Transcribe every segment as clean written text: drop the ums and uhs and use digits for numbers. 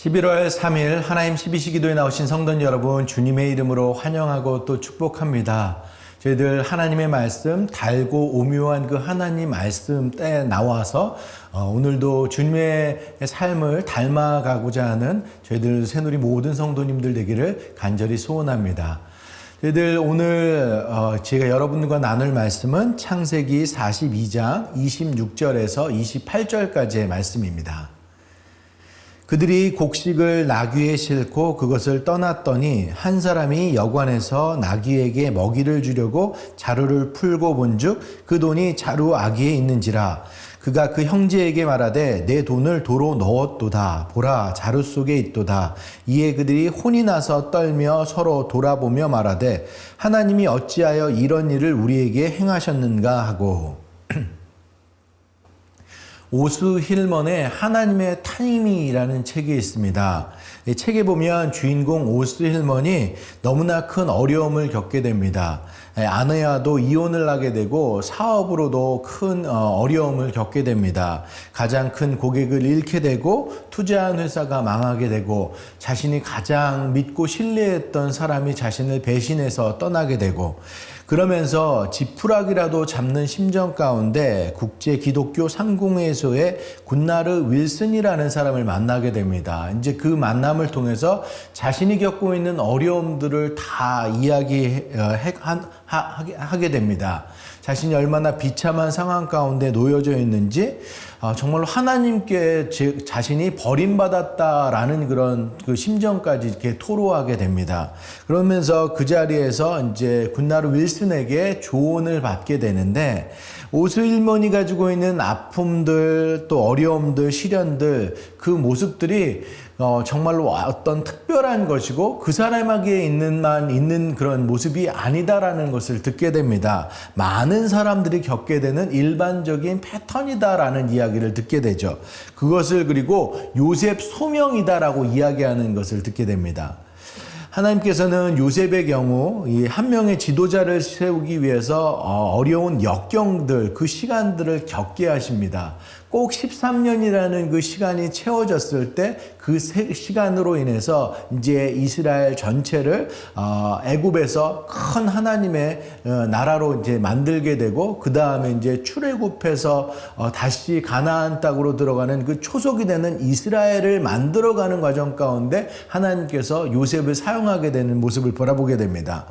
11월 3일 하나님 12시 기도에 나오신 성도 여러분, 주님의 이름으로 환영하고 또 축복합니다. 저희들 하나님의 말씀, 달고 오묘한 그 하나님 말씀 때에 나와서 오늘도 주님의 삶을 닮아가고자 하는 저희들 새누리 모든 성도님들 되기를 간절히 소원합니다. 저희들 오늘 제가 여러분과 나눌 말씀은 창세기 42장 26절에서 28절까지의 말씀입니다. 그들이 곡식을 나귀에 싣고 그것을 떠났더니 한 사람이 여관에서 나귀에게 먹이를 주려고 자루를 풀고 본즉 그 돈이 자루 아귀에 있는지라. 그가 그 형제에게 말하되 내 돈을 도로 넣었도다. 보라, 자루 속에 있도다. 이에 그들이 혼이 나서 떨며 서로 돌아보며 말하되 하나님이 어찌하여 이런 일을 우리에게 행하셨는가 하고. 오스 힐먼의 하나님의 타이밍이라는 책이 있습니다. 이 책에 보면 주인공 오스 힐먼이 너무나 큰 어려움을 겪게 됩니다. 아내와도 이혼을 하게 되고 사업으로도 큰 어려움을 겪게 됩니다. 가장 큰 고객을 잃게 되고 투자한 회사가 망하게 되고 자신이 가장 믿고 신뢰했던 사람이 자신을 배신해서 떠나게 되고 그러면서 지푸라기라도 잡는 심정 가운데 국제 기독교 상공회소의 굿나르 윌슨이라는 사람을 만나게 됩니다. 이제 그 만남을 통해서 자신이 겪고 있는 어려움들을 다 이야기하게 됩니다. 자신이 얼마나 비참한 상황 가운데 놓여져 있는지 정말로 하나님께 자신이 버림받았다라는 그런 그 심정까지 이렇게 토로하게 됩니다. 그러면서 그 자리에서 이제 굿나르 윌슨에게 조언을 받게 되는데 오스 힐먼이 가지고 있는 아픔들 또 어려움들 시련들 그 모습들이 정말로 어떤 특별한 것이고 그 사람에게 있는 그런 모습이 아니다라는 것을 듣게 됩니다. 많은 사람들이 겪게 되는 일반적인 패턴이다라는 이야기를 듣게 되죠. 그것을 그리고 요셉 소명이다라고 이야기하는 것을 듣게 됩니다. 하나님께서는 요셉의 경우 이 한 명의 지도자를 세우기 위해서 어려운 역경들, 그 시간들을 겪게 하십니다. 꼭 13년이라는 그 시간이 채워졌을 때 그 시간으로 인해서 이제 이스라엘 전체를 애굽에서 큰 하나님의 나라로 이제 만들게 되고 그 다음에 이제 출애굽해서 다시 가나안 땅으로 들어가는 그 초속이 되는 이스라엘을 만들어가는 과정 가운데 하나님께서 요셉을 사용하게 되는 모습을 바라보게 됩니다.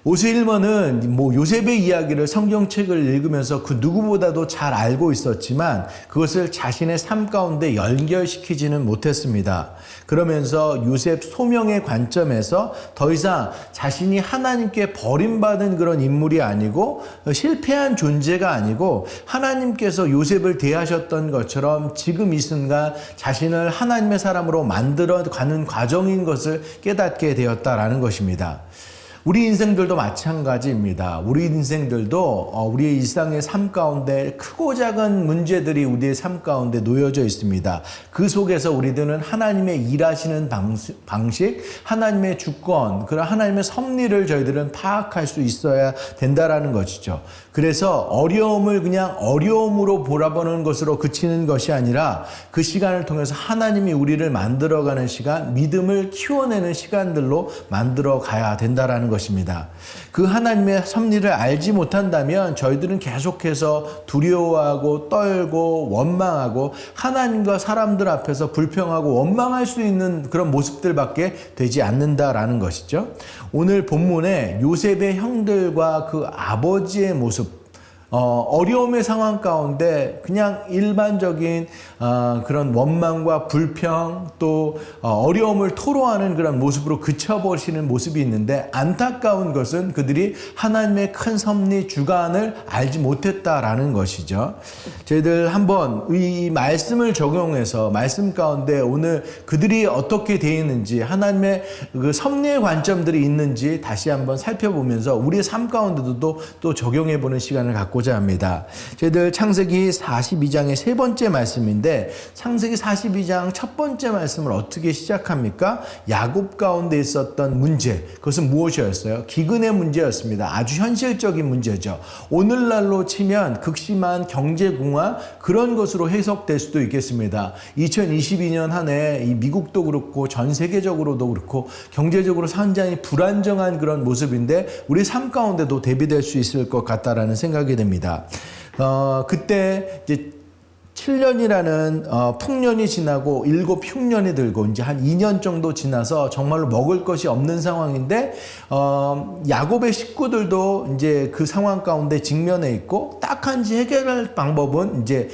오스 힐먼은 요셉의 이야기를 성경책을 읽으면서 그 누구보다도 잘 알고 있었지만 그것을 자신의 삶 가운데 연결시키지는 못했습니다. 그러면서 요셉 소명의 관점에서 더 이상 자신이 하나님께 버림받은 그런 인물이 아니고 실패한 존재가 아니고 하나님께서 요셉을 대하셨던 것처럼 지금 이 순간 자신을 하나님의 사람으로 만들어가는 과정인 것을 깨닫게 되었다라는 것입니다. 우리 인생들도 마찬가지입니다. 우리 인생들도 우리의 일상의 삶 가운데 크고 작은 문제들이 우리의 삶 가운데 놓여져 있습니다. 그 속에서 우리들은 하나님의 일하시는 방식, 하나님의 주권, 그런 하나님의 섭리를 저희들은 파악할 수 있어야 된다라는 것이죠. 그래서 어려움을 그냥 어려움으로 바라보는 것으로 그치는 것이 아니라 그 시간을 통해서 하나님이 우리를 만들어가는 시간, 믿음을 키워내는 시간들로 만들어 가야 된다라는 것입니다. 그 하나님의 섭리를 알지 못한다면 저희들은 계속해서 두려워하고 떨고 원망하고 하나님과 사람들 앞에서 불평하고 원망할 수 있는 그런 모습들밖에 되지 않는다라는 것이죠. 오늘 본문에 요셉의 형들과 그 아버지의 모습, 어려움의 상황 가운데 그냥 일반적인 그런 원망과 불평 또 어려움을 토로하는 그런 모습으로 그쳐버리시는 모습이 있는데 안타까운 것은 그들이 하나님의 큰 섭리 주관을 알지 못했다라는 것이죠. 저희들 한번 이 말씀을 적용해서 말씀 가운데 오늘 그들이 어떻게 되어 있는지 하나님의 그 섭리의 관점들이 있는지 다시 한번 살펴보면서 우리의 삶 가운데도 또 적용해보는 시간을 갖고 보자 합니다. 저희들 창세기 42장의 세 번째 말씀인데 창세기 42장 첫 번째 말씀을 어떻게 시작합니까? 야곱 가운데 있었던 문제, 그것은 무엇이었어요? 기근의 문제였습니다. 아주 현실적인 문제죠. 오늘날로 치면 극심한 경제공황, 그런 것으로 해석될 수도 있겠습니다. 2022년 한 해 이 미국도 그렇고 전 세계적으로도 그렇고 경제적으로 상당히 불안정한 그런 모습인데 우리 삶 가운데도 대비될 수 있을 것 같다라는 생각이 듭니다. 그때 이제 7년이라는 풍년이 지나고 7 흉년이 들고 이제 한 2년 정도 지나서 정말로 먹을 것이 없는 상황인데 야곱의 식구들도 이제 그 상황 가운데 직면해 있고 딱 한지 해결할 방법은 이제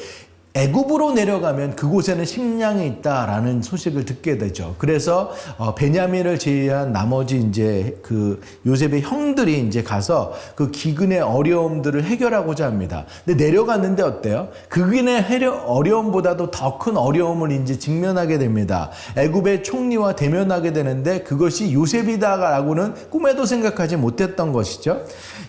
애굽으로 내려가면 그곳에는 식량이 있다라는 소식을 듣게 되죠. 그래서 베냐민을 제외한 나머지 이제 그 요셉의 형들이 이제 가서 그 기근의 어려움들을 해결하고자 합니다. 근데 내려갔는데 어때요? 기근의 어려움보다도 더 큰 어려움을 이제 직면하게 됩니다. 애굽의 총리와 대면하게 되는데 그것이 요셉이다라고는 꿈에도 생각하지 못했던 것이죠.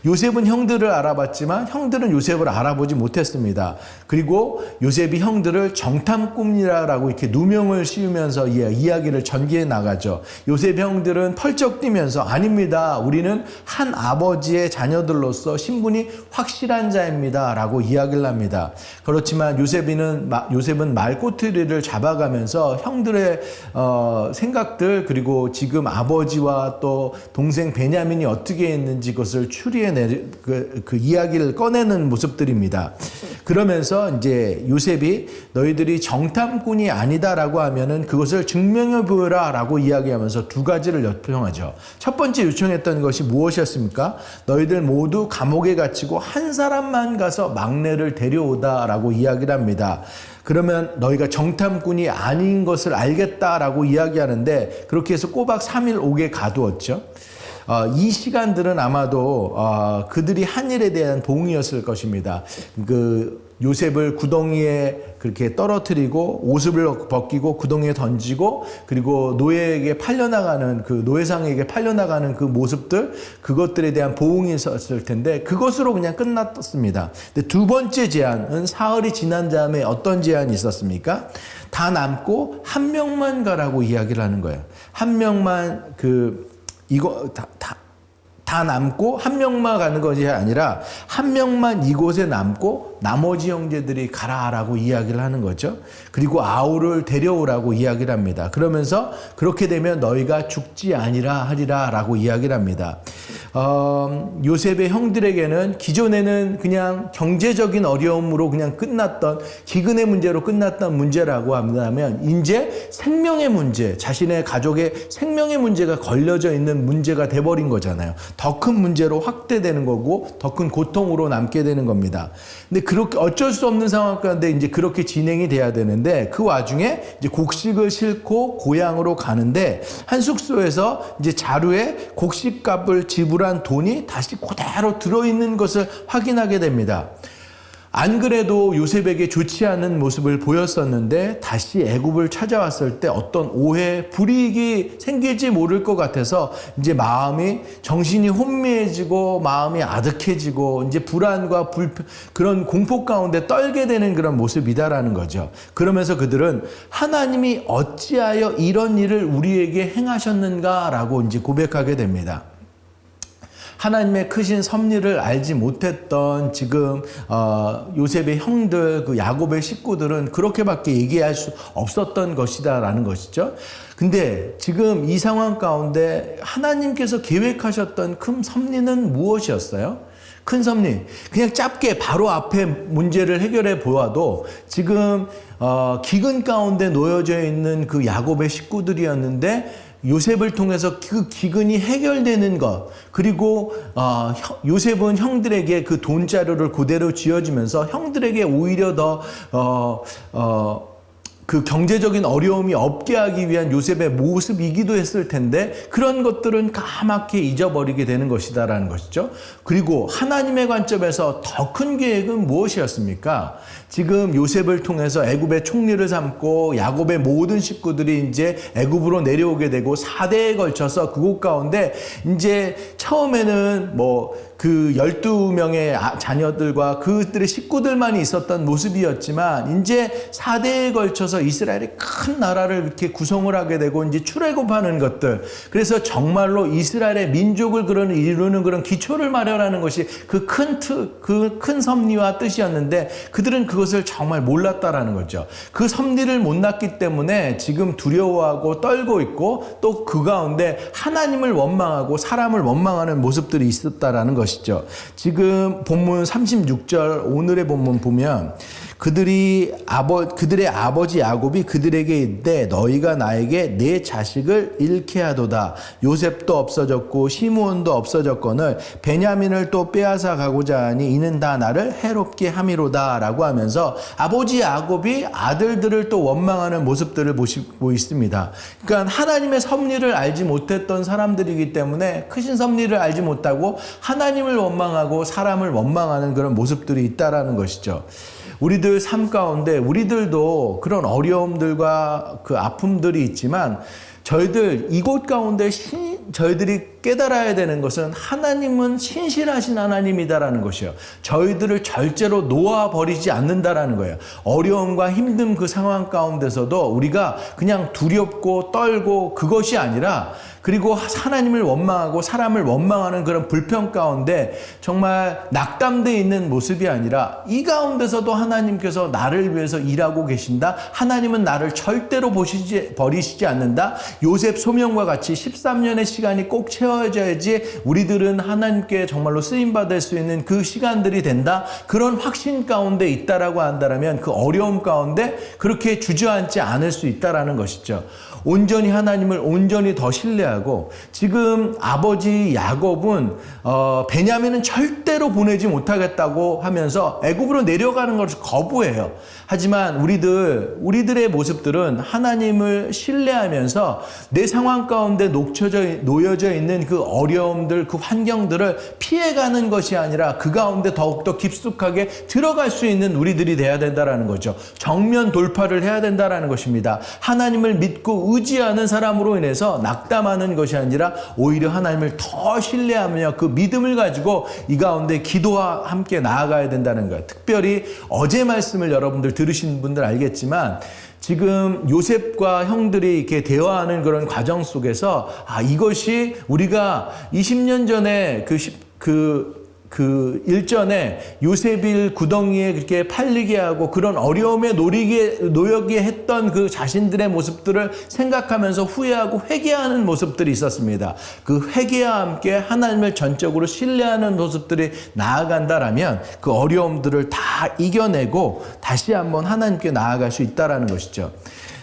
요셉은 형들을 알아봤지만 형들은 요셉을 알아보지 못했습니다. 그리고 요셉이 형들을 정탐꾼이라고 이렇게 누명을 씌우면서 이야기를 전개해 나가죠. 요셉 형들은 펄쩍 뛰면서 아닙니다. 우리는 한 아버지의 자녀들로서 신분이 확실한 자입니다. 라고 이야기를 합니다. 그렇지만 요셉은 말꼬투리를 잡아가면서 형들의 생각들 그리고 지금 아버지와 또 동생 베냐민이 어떻게 했는지 그것을 추리해 그 이야기를 꺼내는 모습들입니다. 그러면서 이제 요셉이 너희들이 정탐꾼이 아니다라고 하면은 그것을 증명해 보여라라고 이야기하면서 두 가지를 요청하죠. 첫 번째 요청했던 것이 무엇이었습니까? 너희들 모두 감옥에 갇히고 한 사람만 가서 막내를 데려오다라고 이야기를 합니다. 그러면 너희가 정탐꾼이 아닌 것을 알겠다라고 이야기하는데 그렇게 해서 꼬박 3일 옥에 가두었죠. 이 시간들은 아마도 그들이 한 일에 대한 봉이었을 것입니다. 그 요셉을 구덩이에 그렇게 떨어뜨리고 옷을 벗기고 구덩이에 던지고 그리고 노예에게 팔려나가는 그 노예상에게 팔려나가는 그 모습들 그것들에 대한 보응이 있었을 텐데 그것으로 그냥 끝났습니다. 근데 두 번째 제안은 사흘이 지난 다음에 어떤 제안이 있었습니까? 다 남고 한 명만 가라고 이야기를 하는 거예요. 한 명만 다 남고 한 명만 가는 것이 아니라 한 명만 이곳에 남고 나머지 형제들이 가라라고 이야기를 하는 거죠. 그리고 아우를 데려오라고 이야기를 합니다. 그러면서 그렇게 되면 너희가 죽지 아니라 하리라 라고 이야기를 합니다. 요셉의 형들에게는 기존에는 그냥 경제적인 어려움으로 그냥 끝났던 기근의 문제로 끝났던 문제라고 한다면 이제 생명의 문제, 자신의 가족의 생명의 문제가 걸려져 있는 문제가 돼버린 거잖아요. 더 큰 문제로 확대되는 거고 더 큰 고통으로 남게 되는 겁니다. 근데 그렇게 어쩔 수 없는 상황 가운데 이제 그렇게 진행이 돼야 되는데 그 와중에 이제 곡식을 싣고 고향으로 가는데 한 숙소에서 이제 자루에 곡식값을 지불한 돈이 다시 그대로 들어있는 것을 확인하게 됩니다. 안 그래도 요셉에게 좋지 않은 모습을 보였었는데 다시 애굽을 찾아왔을 때 어떤 오해, 불이익이 생길지 모를 것 같아서 이제 정신이 혼미해지고 마음이 아득해지고 이제 불안과 그런 공포 가운데 떨게 되는 그런 모습이다라는 거죠. 그러면서 그들은 하나님이 어찌하여 이런 일을 우리에게 행하셨는가라고 이제 고백하게 됩니다. 하나님의 크신 섭리를 알지 못했던 지금 요셉의 형들, 그 야곱의 식구들은 그렇게밖에 얘기할 수 없었던 것이다라는 것이죠. 근데 지금 이 상황 가운데 하나님께서 계획하셨던 큰 섭리는 무엇이었어요? 큰 섭리. 그냥 짧게 바로 앞에 문제를 해결해 보아도 지금 기근 가운데 놓여져 있는 그 야곱의 식구들이었는데 요셉을 통해서 그 기근이 해결되는 것, 그리고 요셉은 형들에게 그 돈자루를 그대로 쥐어주면서 형들에게 오히려 더 그 경제적인 어려움이 없게 하기 위한 요셉의 모습이기도 했을 텐데 그런 것들은 까맣게 잊어버리게 되는 것이다라는 것이죠. 그리고 하나님의 관점에서 더 큰 계획은 무엇이었습니까? 지금 요셉을 통해서 애굽의 총리를 삼고 야곱의 모든 식구들이 이제 애굽으로 내려오게 되고 4대에 걸쳐서 그곳 가운데 이제 처음에는 그 12명의 자녀들과 그들의 식구들만이 있었던 모습이었지만 이제 4대에 걸쳐서 이스라엘이 큰 나라를 이렇게 구성을 하게 되고 이제 출애굽하는 것들, 그래서 정말로 이스라엘의 민족을 이루는 그런 기초를 마련하는 것이 그 큰 섭리와 뜻이었는데 그들은 그것을 정말 몰랐다라는 거죠. 그 섭리를 못났기 때문에 지금 두려워하고 떨고 있고 또 그 가운데 하나님을 원망하고 사람을 원망하는 모습들이 있었다라는 것이죠. 지금 본문 36절 오늘의 본문 보면 그들의 아버지 야곱이 그들에게 이르되 너희가 나에게 내 자식을 잃게 하도다. 요셉도 없어졌고 시므온도 없어졌거늘 베냐민을 또 빼앗아 가고자 하니 이는 다 나를 해롭게 함이로다 라고 하면서 아버지 야곱이 아들들을 또 원망하는 모습들을 보시고 있습니다. 그러니까 하나님의 섭리를 알지 못했던 사람들이기 때문에 크신 섭리를 알지 못하고 하나님을 원망하고 사람을 원망하는 그런 모습들이 있다라는 것이죠. 우리들 삶 가운데 우리들도 그런 어려움들과 그 아픔들이 있지만 저희들 이곳 가운데 저희들이 깨달아야 되는 것은 하나님은 신실하신 하나님이다라는 것이요. 저희들을 절대로 놓아버리지 않는다라는 거예요. 어려움과 힘든 그 상황 가운데서도 우리가 그냥 두렵고 떨고 그것이 아니라 그리고 하나님을 원망하고 사람을 원망하는 그런 불평 가운데 정말 낙담되어 있는 모습이 아니라 이 가운데서도 하나님께서 나를 위해서 일하고 계신다. 하나님은 나를 절대로 버리시지 않는다. 요셉 소명과 같이 13년의 시간이 꼭 채워져야지 우리들은 하나님께 정말로 쓰임받을 수 있는 그 시간들이 된다. 그런 확신 가운데 있다라고 한다면 그 어려움 가운데 그렇게 주저앉지 않을 수 있다라는 것이죠. 온전히 하나님을 온전히 더 신뢰하고 지금 아버지 야곱은 베냐민은 절대로 보내지 못하겠다고 하면서 애굽으로 내려가는 것을 거부해요. 하지만 우리들의 모습들은 하나님을 신뢰하면서 내 상황 가운데 놓여져 있는 그 어려움들, 그 환경들을 피해가는 것이 아니라 그 가운데 더욱더 깊숙하게 들어갈 수 있는 우리들이 돼야 된다는 거죠. 정면 돌파를 해야 된다는 것입니다. 하나님을 믿고 의지하는 사람으로 인해서 낙담하는 것이 아니라 오히려 하나님을 더 신뢰하며 그 믿음을 가지고 이 가운데 기도와 함께 나아가야 된다는 거예요. 특별히 어제 말씀을 여러분들 들으신 분들 알겠지만 지금 요셉과 형들이 이렇게 대화하는 그런 과정 속에서 이것이 우리가 20년 전에 그 일전에 요셉을 구덩이에 그렇게 팔리게 하고 그런 어려움에 놓이게 했던 그 자신들의 모습들을 생각하면서 후회하고 회개하는 모습들이 있었습니다. 그 회개와 함께 하나님을 전적으로 신뢰하는 모습들이 나아간다라면 그 어려움들을 다 이겨내고 다시 한번 하나님께 나아갈 수 있다라는 것이죠.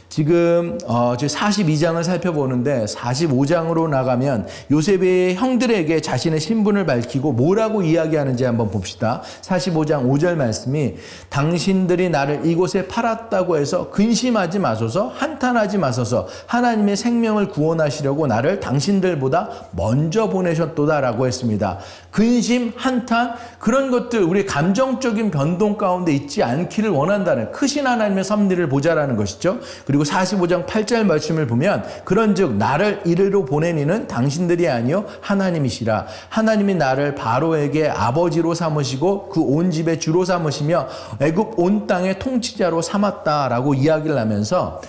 지금 42장을 살펴보는데 45장으로 나가면 요셉의 형들에게 자신의 신분을 밝히고 뭐라고 이야기하는지 한번 봅시다. 45장 5절 말씀이 당신들이 나를 이곳에 팔았다고 해서 근심하지 마소서, 한탄하지 마소서. 하나님의 생명을 구원하시려고 나를 당신들보다 먼저 보내셨도다라고 했습니다. 근심, 한탄 그런 것들 우리 감정적인 변동 가운데 있지 않기를 원한다는 크신 하나님의 섭리를 보자라는 것이죠. 그리고 45장 8절 말씀을 보면 그런즉 나를 이리로 보내니는 당신들이 아니요 하나님이시라. 하나님이 나를 바로에게 아버지로 삼으시고 그 온 집의 주로 삼으시며 애굽 온 땅의 통치자로 삼았다라고 이야기를 하면서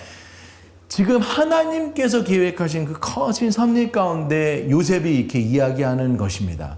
지금 하나님께서 계획하신 그 커진 섭리 가운데 요셉이 이렇게 이야기하는 것입니다.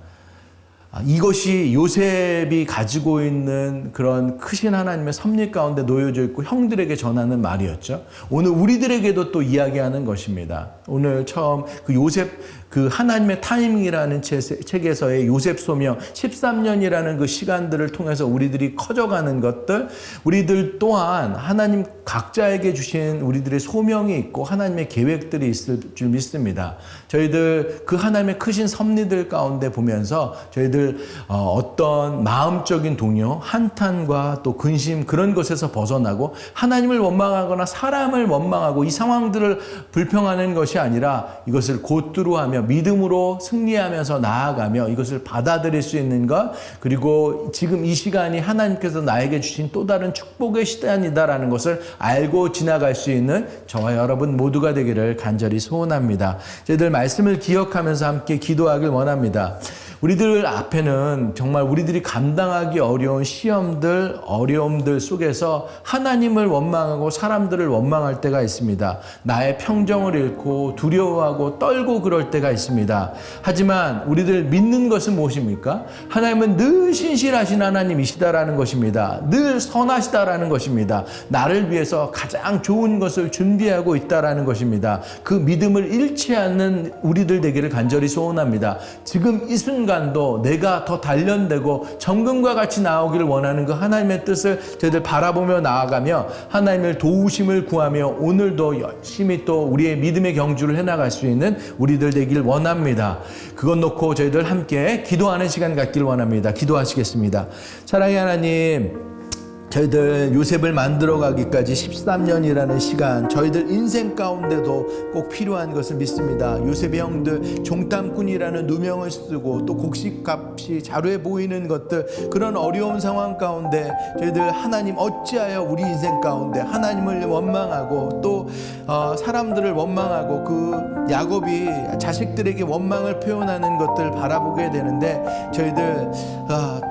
이것이 요셉이 가지고 있는 그런 크신 하나님의 섭리 가운데 놓여져 있고 형들에게 전하는 말이었죠. 오늘 우리들에게도 또 이야기하는 것입니다. 오늘 처음 그 요셉 그 하나님의 타이밍이라는 책에서의 요셉 소명 13년이라는 그 시간들을 통해서 우리들이 커져가는 것들, 우리들 또한 하나님 각자에게 주신 우리들의 소명이 있고 하나님의 계획들이 있을 줄 믿습니다. 저희들 그 하나님의 크신 섭리들 가운데 보면서 저희들 어떤 마음적인 동요, 한탄과 또 근심 그런 것에서 벗어나고 하나님을 원망하거나 사람을 원망하고 이 상황들을 불평하는 것이 아니라 이것을 곧두루 하며 믿음으로 승리하면서 나아가며 이것을 받아들일 수 있는 것, 그리고 지금 이 시간이 하나님께서 나에게 주신 또 다른 축복의 시간이다라는 것을 알고 지나갈 수 있는 저와 여러분 모두가 되기를 간절히 소원합니다. 저희들 말씀을 기억하면서 함께 기도하길 원합니다. 우리들 앞에는 정말 우리들이 감당하기 어려운 시험들, 어려움들 속에서 하나님을 원망하고 사람들을 원망할 때가 있습니다. 나의 평정을 잃고 두려워하고 떨고 그럴 때가 있습니다. 하지만 우리들 믿는 것은 무엇입니까? 하나님은 늘 신실하신 하나님이시다라는 것입니다. 늘 선하시다라는 것입니다. 나를 위해서 가장 좋은 것을 준비하고 있다라는 것입니다. 그 믿음을 잃지 않는 우리들 되기를 간절히 소원합니다. 지금 이 순간도 내가 더 단련되고 정금과 같이 나오기를 원하는 그 하나님의 뜻을 저희들 바라보며 나아가며 하나님을 도우심을 구하며 오늘도 열심히 또 우리의 믿음의 경주를 해나갈 수 있는 우리들 되길 원합니다. 그것 놓고 저희들 함께 기도하는 시간 갖길 원합니다. 기도하시겠습니다. 사랑의 하나님, 저희들 요셉을 만들어가기까지 13년이라는 시간, 저희들 인생 가운데도 꼭 필요한 것을 믿습니다. 요셉의 형들 종탐꾼이라는 누명을 쓰고 또 곡식값이 자루해 보이는 것들, 그런 어려운 상황 가운데 저희들 하나님 어찌하여 우리 인생 가운데 하나님을 원망하고 또 사람들을 원망하고 그 야곱이 자식들에게 원망을 표현하는 것들을 바라보게 되는데 저희들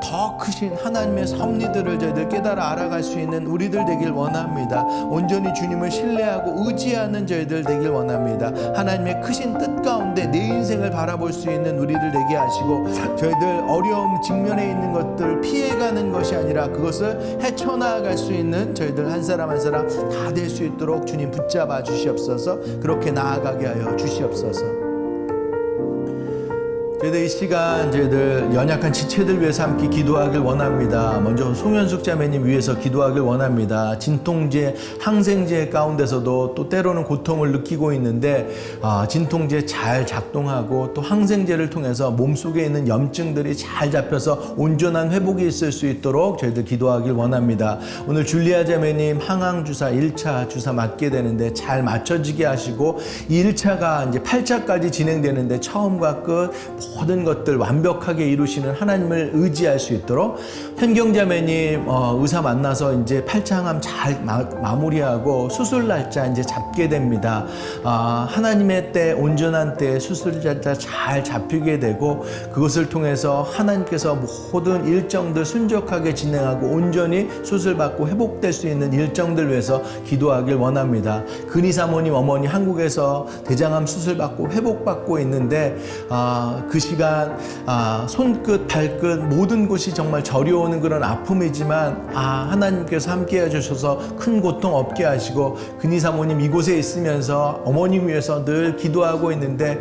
더 크신 하나님의 섭리들을 저희들 깨달아 알아갈 수 있는 우리들 되길 원합니다. 온전히 주님을 신뢰하고 의지하는 저희들 되길 원합니다. 하나님의 크신 뜻 가운데 내 인생을 바라볼 수 있는 우리들 되게 하시고 저희들 어려움 직면에 있는 것들 피해가는 것이 아니라 그것을 헤쳐나갈 수 있는 저희들 한 사람 한 사람 다 될 수 있도록 주님 붙잡아 주시옵소서. 그렇게 나아가게 하여 주시옵소서. 저희들 이 시간 저희들 연약한 지체들 위해서 함께 기도하길 원합니다. 먼저 송현숙 자매님 위해서 기도하길 원합니다. 진통제, 항생제 가운데서도 또 때로는 고통을 느끼고 있는데 진통제 잘 작동하고 또 항생제를 통해서 몸속에 있는 염증들이 잘 잡혀서 온전한 회복이 있을 수 있도록 저희들 기도하길 원합니다. 오늘 줄리아 자매님 항암주사 1차 주사 맞게 되는데 잘 맞춰지게 하시고 이 1차가 이제 8차까지 진행되는데 처음과 끝 모든 것들 완벽하게 이루시는 하나님을 의지할 수 있도록, 현경자매님 의사 만나서 이제 8차 항암 잘 마무리하고 수술 날짜 이제 잡게 됩니다. 하나님의 때, 온전한 때 수술 날짜 잘 잡히게 되고 그것을 통해서 하나님께서 모든 일정들 순적하게 진행하고 온전히 수술받고 회복될 수 있는 일정들 위해서 기도하길 원합니다. 근희 사모님 어머니 한국에서 대장암 수술받고 회복받고 있는데 그 시간 손끝 발끝 모든 곳이 정말 저려오는 그런 아픔이지만 하나님께서 함께 해주셔서 큰 고통 없게 하시고 근희 사모님 이곳에 있으면서 어머님 위해서 늘 기도하고 있는데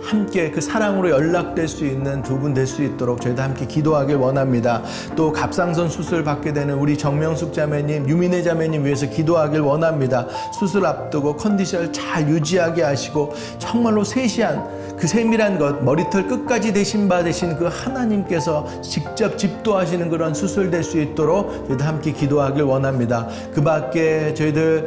함께 그 사랑으로 연락될 수 있는 두 분 될 수 있도록 저희도 함께 기도하길 원합니다. 또 갑상선 수술 받게 되는 우리 정명숙 자매님, 유민혜 자매님 위해서 기도하길 원합니다. 수술 앞두고 컨디션을 잘 유지하게 하시고 정말로 세시한 그 세밀한 것, 머리털 끝까지 되신 바 되신 그 하나님께서 직접 집도하시는 그런 수술 될 수 있도록 저희도 함께 기도하길 원합니다. 그 밖에 저희들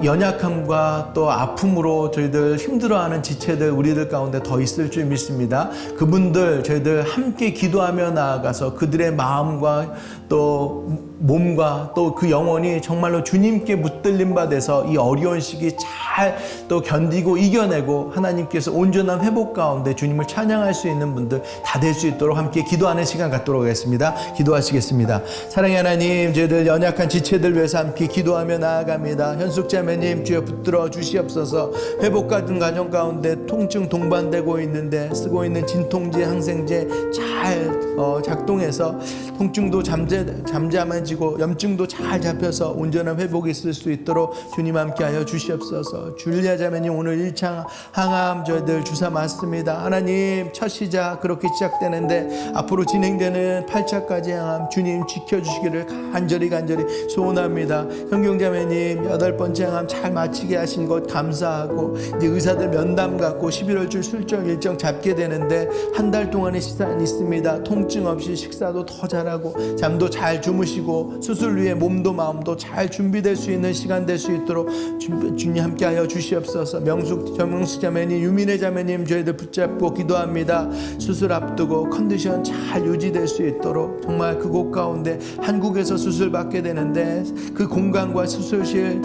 연약함과 또 아픔으로 저희들 힘들어하는 지체들 우리들 가운데 더 있을 줄 믿습니다. 그분들 저희들 함께 기도하며 나아가서 그들의 마음과 또 몸과 또 그 영혼이 정말로 주님께 붙들림 바 돼서 이 어려운 시기 잘 또 견디고 이겨내고 하나님께서 온전한 회복 가운데 주님을 찬양할 수 있는 분들 다 될 수 있도록 함께 기도하는 시간 갖도록 하겠습니다. 기도하시겠습니다. 사랑의 하나님, 저희들 연약한 지체들 위해서 함께 기도하며 나아갑니다. 현숙자매님 주여 붙들어 주시옵소서. 회복받은 가정 가운데 통증 동반되고 있는데 쓰고 있는 진통제, 항생제 잘 작동해서 통증도 잠잠해지고 염증도 잘 잡혀서 온전한 회복이 있을 수 있도록 주님 함께하여 주시옵소서. 줄리아 자매님 오늘 1차 항암 저희들 주사 맞습니다. 하나님 첫 시작 그렇게 시작되는데 앞으로 진행되는 8차까지 항암 주님 지켜주시기를 간절히 소원합니다. 현경자매님 8번째 항암 잘 마치게 하신 것 감사하고 이제 의사들 면담 갖고 11월 줄 술정 일정 잡게 되는데 한 달 동안의 시간이 있습니다. 통증 없이 식사도 더 잘하고 잠도 잘 주무시고 주시고 수술 위에 몸도 마음도 잘 준비될 수 있는 시간 될 수 있도록 주님 함께하여 주시옵소서. 정명숙 자매님, 유민혜 자매님 저희들 붙잡고 기도합니다. 수술 앞두고 컨디션 잘 유지될 수 있도록 정말 그곳 가운데 한국에서 수술 받게 되는데 그 공간과 수술실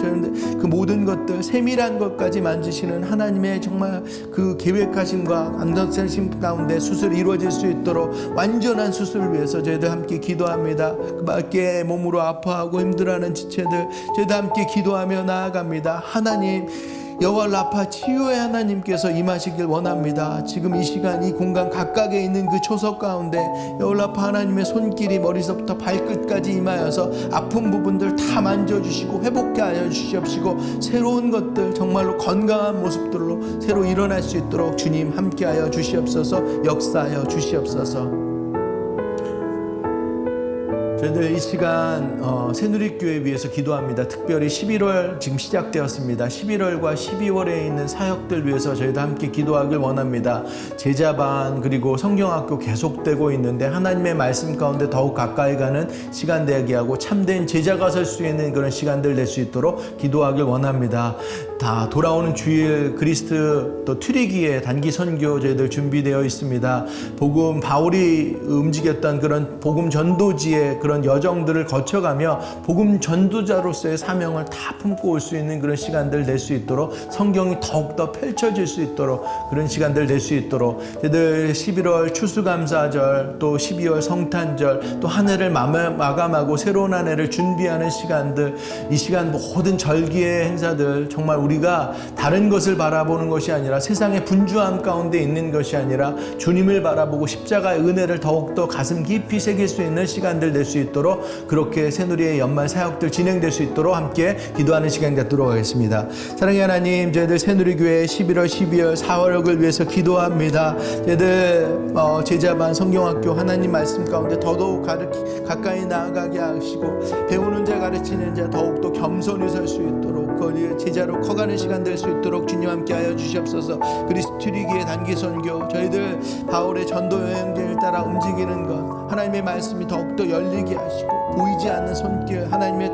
그 모든 것들 세밀한 것까지 만지시는 하나님의 정말 그 계획하심과 안전하심 가운데 수술이 이루어질 수 있도록 완전한 수술을 위해서 저희들 함께 기도합니다. 그 밖에 몸으로 아파하고 힘들어하는 지체들 저희들 함께 기도하며 나아갑니다. 하나님 여호와 라파 치유의 하나님께서 임하시길 원합니다. 지금 이 시간 이 공간 각각에 있는 그 초석 가운데 여호와 라파 하나님의 손길이 머리서부터 발끝까지 임하여서 아픈 부분들 다 만져주시고 회복케 하여 주시옵시고 새로운 것들 정말로 건강한 모습들로 새로 일어날 수 있도록 주님 함께하여 주시옵소서. 역사하여 주시옵소서. 저희들 이 시간 새누리교회 위해서 기도합니다. 특별히 11월 지금 시작되었습니다. 11월과 12월에 있는 사역들 위해서 저희도 함께 기도하길 원합니다. 제자반 그리고 성경학교 계속되고 있는데 하나님의 말씀 가운데 더욱 가까이 가는 시간 되게 하고 참된 제자가 설 수 있는 그런 시간들 될 수 있도록 기도하길 원합니다. 다 돌아오는 주일 그리스트 또 트리기의 단기 선교 저희들 준비되어 있습니다. 복음 바울이 움직였던 그런 복음 전도지의 그런 여정들을 거쳐가며 복음 전도자로서의 사명을 다 품고 올 수 있는 그런 시간들 될 수 있도록 성경이 더욱더 펼쳐질 수 있도록 그런 시간들 될 수 있도록 저희들 11월 추수감사절 또 12월 성탄절 또 한 해를 마감하고 새로운 한 해를 준비하는 시간들 이 시간 모든 절기의 행사들 정말 우리가 다른 것을 바라보는 것이 아니라 세상의 분주함 가운데 있는 것이 아니라 주님을 바라보고 십자가의 은혜를 더욱더 가슴 깊이 새길 수 있는 시간들 될 수 있도록 그렇게 새누리의 연말 사역들 진행될 수 있도록 함께 기도하는 시간 갖도록 하겠습니다. 사랑의 하나님 저희들 새누리교회 11월 12월 4월역을 위해서 기도합니다. 저희들 제자반 성경학교 하나님 말씀 가운데 더더욱 가까이 나아가게 하시고 배우는 자 가르치는 자 더욱더 겸손히 설 수 있도록 거리의 제자로 커가는 시간 될 수 있도록 주님 함께하여 주시옵소서. 그리스도리기의 단기 선교 저희들 바울의 전도 여행지를 따라 움직이는 것 하나님의 말씀이 더욱더 열리게 하시고 보이지 않는 손길 하나님의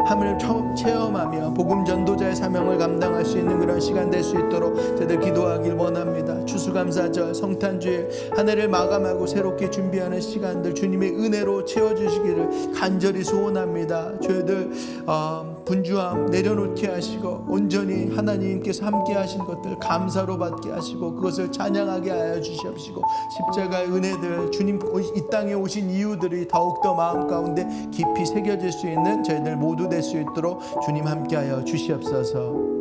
함을 처음 체험하며 복음 전도자의 사명을 감당할 수 있는 그런 시간 될 수 있도록 저희들 기도하길 원합니다. 추수감사절 성탄주일 한 해를 마감하고 새롭게 준비하는 시간들 주님의 은혜로 채워주시기를 간절히 소원합니다. 저희들 분주함 내려놓게 하시고 온전히 하나님께서 함께 하신 것들 감사로 받게 하시고 그것을 찬양하게 하여 주시옵시고 십자가의 은혜들 주님 이 땅에 오신 이유들이 더욱더 마음 가운데 깊이 새겨질 수 있는 저희들 모두 될 수 있도록 주님 함께하여 주시옵소서.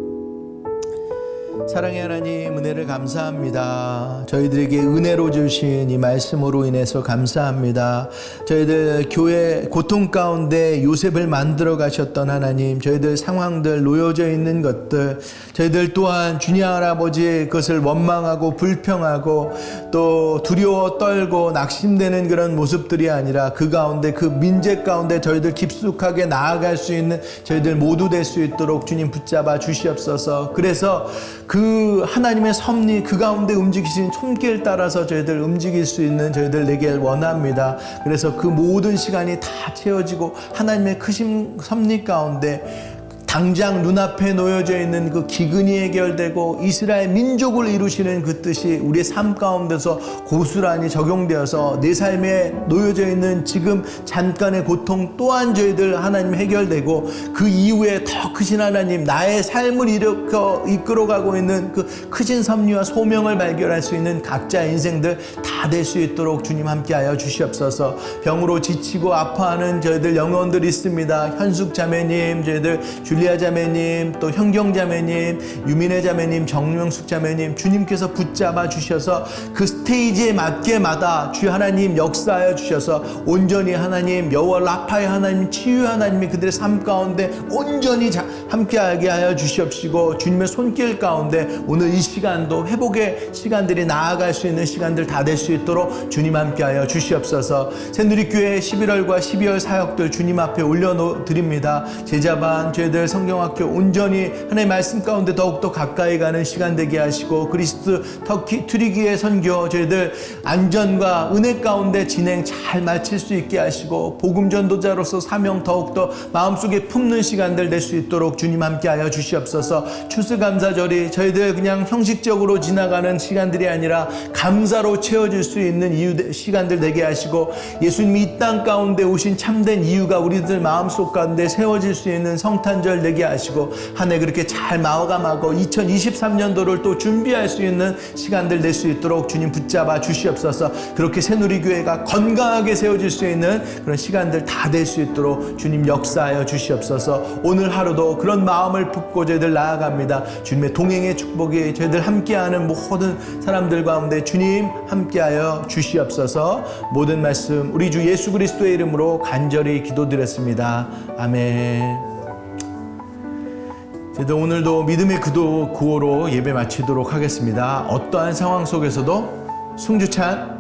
사랑의 하나님 은혜를 감사합니다. 저희들에게 은혜로 주신 이 말씀으로 인해서 감사합니다. 저희들 교회 고통 가운데 요셉을 만들어 가셨던 하나님 저희들 상황들 놓여져 있는 것들 저희들 또한 주님 할아버지의 것을 원망하고 불평하고 또 두려워 떨고 낙심되는 그런 모습들이 아니라 그 가운데 그 민재 가운데 저희들 깊숙하게 나아갈 수 있는 저희들 모두 될 수 있도록 주님 붙잡아 주시옵소서. 그래서 그 하나님의 섭리 그 가운데 움직이신 손길 따라서 저희들 움직일 수 있는 저희들 되길 원합니다. 그래서 그 모든 시간이 다 채워지고 하나님의 크신 섭리 가운데 당장 눈앞에 놓여져 있는 그 기근이 해결되고 이스라엘 민족을 이루시는 그 뜻이 우리의 삶 가운데서 고스란히 적용되어서 내 삶에 놓여져 있는 지금 잠깐의 고통 또한 저희들 하나님 해결되고 그 이후에 더 크신 하나님 나의 삶을 이끌어가고 있는 그 크신 섭리와 소명을 발견할 수 있는 각자의 인생들 다 될 수 있도록 주님 함께하여 주시옵소서. 병으로 지치고 아파하는 저희들 영혼들 있습니다. 현숙 자매님 저희들 줄리아 자매님 또 현경 자매님 유민혜 자매님 정명숙 자매님 주님께서 붙잡아 주셔서 그 스테이지에 맞게마다 주 하나님 역사하여 주셔서 온전히 하나님 여호와 라파의 하나님 치유 하나님이 그들의 삶 가운데 온전히 함께하게 하여 주시옵시고 주님의 손길 가운데 오늘 이 시간도 회복의 시간들이 나아갈 수 있는 시간들 다 될 수 있도록 주님 함께하여 주시옵소서. 새누리교회 11월과 12월 사역들 주님 앞에 올려드립니다. 제자반 저희들 성경학교 온전히 하나님의 말씀 가운데 더욱더 가까이 가는 시간 되게 하시고, 그리스도 터키 트리기의 선교 저희들 안전과 은혜 가운데 진행 잘 마칠 수 있게 하시고, 복음 전도자로서 사명 더욱더 마음속에 품는 시간들 될 수 있도록 주님 함께하여 주시옵소서. 추수감사절이 저희들 그냥 형식적으로 지나가는 시간들이 아니라 감사로 채워질 수 있는 시간들 되게 하시고, 예수님이 이 땅 가운데 오신 참된 이유가 우리들 마음속 가운데 세워질 수 있는 성탄절 되게 하시고, 한 해 그렇게 잘 마감하고 2023년도를 또 준비할 수 있는 시간들 될 수 있도록 주님 붙잡아 주시옵소서. 그렇게 새누리교회가 건강하게 세워질 수 있는 그런 시간들 다 될 수 있도록 주님 역사하여 주시옵소서. 오늘 하루도 그런 마음을 품고 저희들 나아갑니다. 주님의 동행의 축복이 저희들 함께하는 모든 사람들 가운데 주님 함께하여 주시옵소서. 모든 말씀 우리 주 예수 그리스도의 이름으로 간절히 기도드렸습니다. 아멘. 저희들 오늘도 믿음의 구호로 예배 마치도록 하겠습니다. 어떠한 상황 속에서도 승주찬